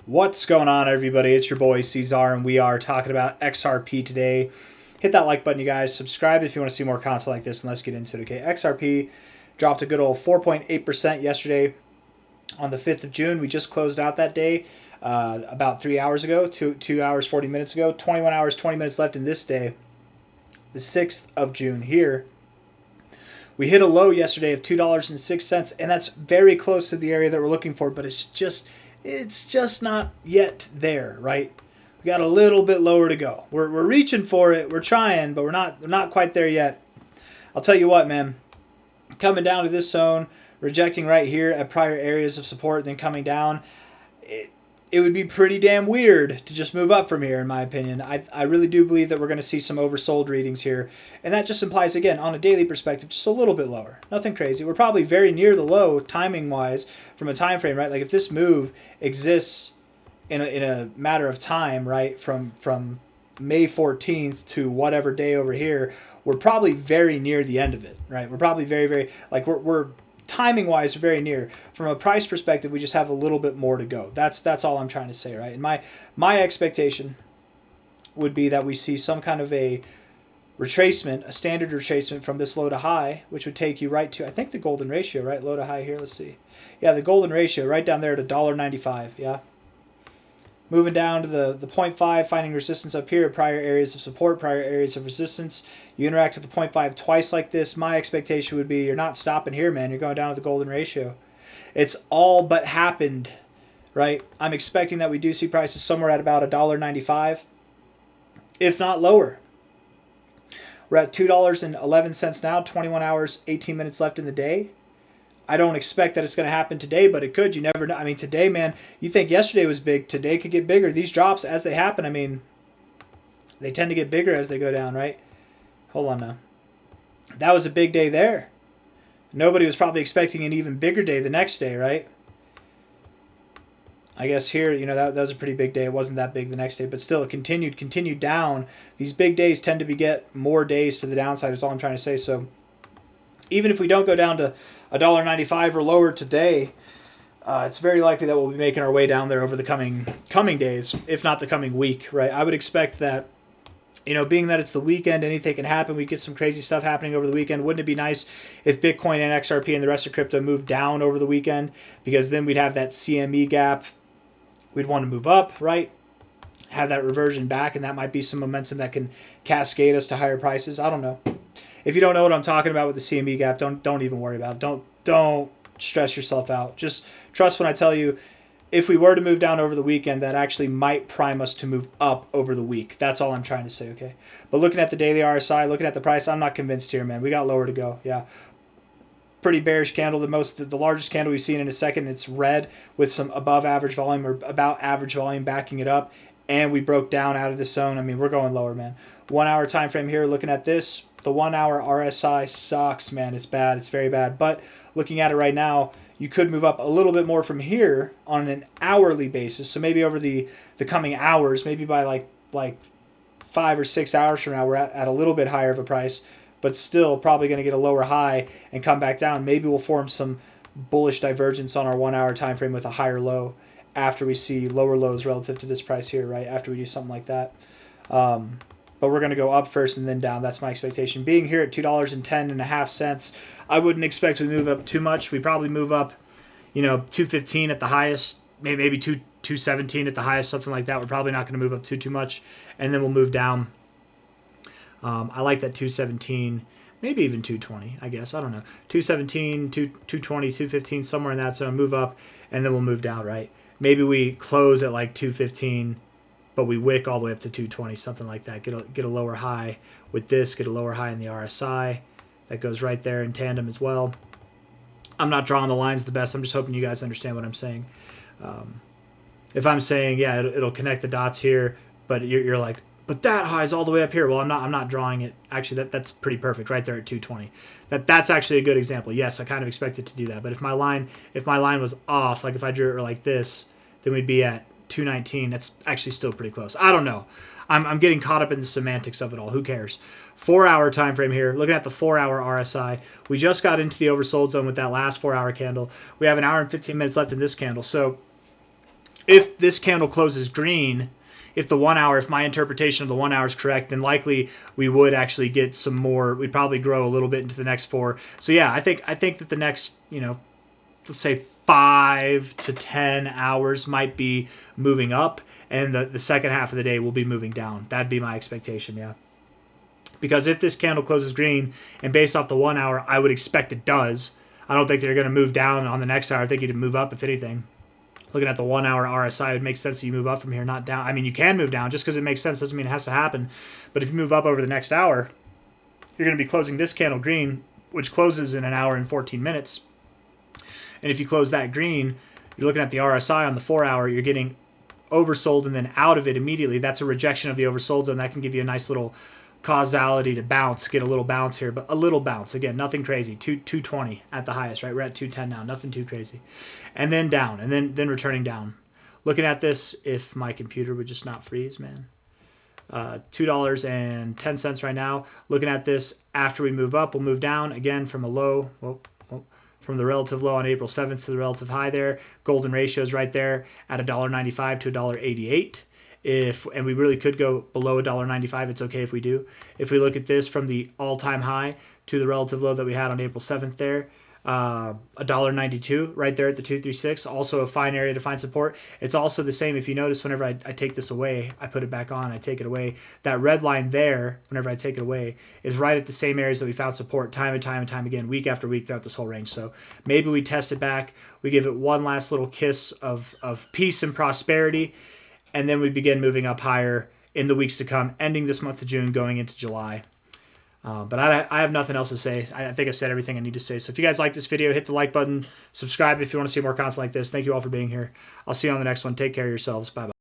What's going on, everybody? It's your boy C-Zar, and we are talking about XRP today. Hit that like button, you guys. Subscribe if you want to see more content like this, and let's get into it. Okay, XRP dropped a good old 4.8% yesterday on the 5th of June. We just closed out that day about 3 hours ago, 2 hours, 40 minutes ago. 21 hours, 20 minutes left in this day, the 6th of June here. We hit a low yesterday of $2.06, and that's very close to the area that we're looking for, but it's just not yet there, right? We got a little bit lower to go. We're reaching for it. We're trying, but we're not quite there yet. I'll tell you what, man. Coming down to this zone, rejecting right here at prior areas of support, then coming down, it would be pretty damn weird to just move up from here, in my opinion. I really do believe that we're going to see some oversold readings here. And that just implies, again, on a daily perspective, just a little bit lower. Nothing crazy. We're probably very near the low, timing-wise, from a time frame, right? Like, if this move exists in a matter of time, right, from May 14th to whatever day over here, we're probably very near the end of it, right? We're probably very, very, like, we're timing-wise, very near. From a price perspective, we just have a little bit more to go. That's all I'm trying to say, right? And my expectation would be that we see some kind of a retracement, a standard retracement from this low to high, which would take you right to, I think, the golden ratio, right? Low to high here, let's see. Yeah, the golden ratio right down there at $1.95, yeah? Moving down to the 0.5, finding resistance up here, prior areas of support, prior areas of resistance. You interact with the 0.5 twice like this, my expectation would be you're not stopping here, man. You're going down to the golden ratio. It's all but happened, right? I'm expecting that we do see prices somewhere at about $1.95, if not lower. We're at $2.11 now, 21 hours, 18 minutes left in the day. I don't expect that it's going to happen today, but it could. You never know. I mean, today, man, you think yesterday was big. Today could get bigger. These drops, as they happen, I mean, they tend to get bigger as they go down, right? Hold on now. That was a big day there. Nobody was probably expecting an even bigger day the next day, right? I guess here, you know, that was a pretty big day. It wasn't that big the next day, but still it continued down. These big days tend to get more days to the downside is all I'm trying to say. So even if we don't go down to $1.95 or lower today, it's very likely that we'll be making our way down there over the coming days, if not the coming week, right? I would expect that, you know, being that it's the weekend, anything can happen. We get some crazy stuff happening over the weekend. Wouldn't it be nice if Bitcoin and XRP and the rest of crypto moved down over the weekend? Because then we'd have that CME gap. We'd want to move up, right? Have that reversion back, and that might be some momentum that can cascade us to higher prices. I don't know. If you don't know what I'm talking about with the CME gap, don't even worry about it. Don't stress yourself out. Just trust when I tell you, if we were to move down over the weekend, that actually might prime us to move up over the week. That's all I'm trying to say, okay? But looking at the daily RSI, looking at the price, I'm not convinced here, man. We got lower to go, yeah. Pretty bearish candle, the largest candle we've seen in a second. It's red with some above average volume or about average volume backing it up, and we broke down out of the zone. I mean, we're going lower, man. 1 hour time frame here, looking at this. The 1 hour RSI sucks, man. It's bad. It's very bad. But looking at it right now, you could move up a little bit more from here on an hourly basis. So maybe over the coming hours, maybe by like 5 or 6 hours from now, we're at a little bit higher of a price, but still probably going to get a lower high and come back down. Maybe we'll form some bullish divergence on our 1 hour time frame with a higher low after we see lower lows relative to this price here, right? After we do something like that. But we're going to go up first and then down. That's my expectation. Being here at $2.10.5, I wouldn't expect we move up too much. We probably move up, you know, 215 at the highest, maybe 217 at the highest, something like that. We're probably not going to move up too much, and then we'll move down. I like that 217, maybe even 220, I guess. I don't know. 217, 220, 215, somewhere in that zone. Move up, and then we'll move down, right? Maybe we close at like 215, but we wick all the way up to 220, something like that. Get a lower high with this, get a lower high in the RSI. That goes right there in tandem as well. I'm not drawing the lines the best. I'm just hoping you guys understand what I'm saying. If I'm saying, yeah, it'll connect the dots here, but you're like, but that high is all the way up here. Well, I'm not drawing it. Actually, that's pretty perfect right there at 220. That's actually a good example. Yes, I kind of expected to do that. But if my line was off, like if I drew it like this, then we'd be at 219. That's actually still pretty close. I don't know. I'm getting caught up in the semantics of it all. Who cares? 4 hour time frame here. Looking at the 4 hour RSI. We just got into the oversold zone with that last 4 hour candle. We have an hour and 15 minutes left in this candle. So if this candle closes green, if the 1 hour, if my interpretation of the 1 hour is correct, then likely we would actually get some more. We'd probably grow a little bit into the next 4. So yeah, I think that the next, let's say 5 to 10 hours might be moving up, and the second half of the day will be moving down. That'd be my expectation, yeah. Because if this candle closes green, and based off the 1 hour, I would expect it does. I don't think they're going to move down on the next hour. I think it'd move up, if anything. Looking at the 1 hour RSI, it would make sense that you move up from here, not down. I mean, you can move down. Just because it makes sense doesn't mean it has to happen. But if you move up over the next hour, you're going to be closing this candle green, which closes in an hour and 14 minutes. And if you close that green, you're looking at the RSI on the 4 hour, you're getting oversold and then out of it immediately. That's a rejection of the oversold zone. That can give you a nice little causality to bounce, get a little bounce here, but a little bounce. Again, nothing crazy. 220 at the highest, right? We're at 210 now. Nothing too crazy. And then down, and then returning down. Looking at this, if my computer would just not freeze, man. $2.10 right now. Looking at this, after we move up, we'll move down again from a low. From the relative low on April 7th to the relative high there. Golden ratios right there at $1.95 to $1.88. And we really could go below $1.95, it's okay if we do. If we look at this from the all-time high to the relative low that we had on April 7th there, $1.92 right there at the 236, also a fine area to find support. It's also the same, if you notice, whenever I take this away, I put it back on, I take it away, that red line there, whenever I take it away, is right at the same areas that we found support time and time again, week after week throughout this whole range. So maybe we test it back, we give it one last little kiss of peace and prosperity, and then we begin moving up higher in the weeks to come, ending this month of June, going into July. But I have nothing else to say. I think I've said everything I need to say. So if you guys like this video, hit the like button. Subscribe if you want to see more content like this. Thank you all for being here. I'll see you on the next one. Take care of yourselves. Bye-bye.